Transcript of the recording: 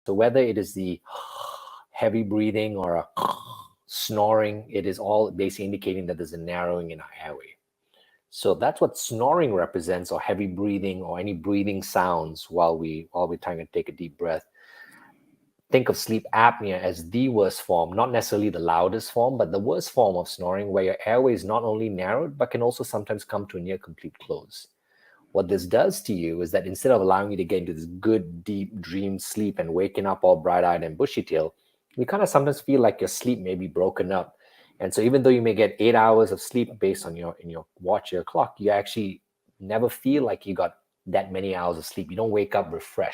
So whether it is the heavy breathing or a snoring, it is all basically indicating that there's a narrowing in our airway. So that's what snoring represents, or heavy breathing, or any breathing sounds while we're trying to take a deep breath. Think of sleep apnea as the worst form, not necessarily the loudest form, but the worst form of snoring, where your airway is not only narrowed, but can also sometimes come to a near complete close. What this does to you is that instead of allowing you to get into this good, deep dream sleep and waking up all bright-eyed and bushy-tailed, you kind of sometimes feel like your sleep may be broken up. And so even though you may get 8 hours of sleep based on your watch, your clock, you actually never feel like you got that many hours of sleep. You don't wake up refreshed.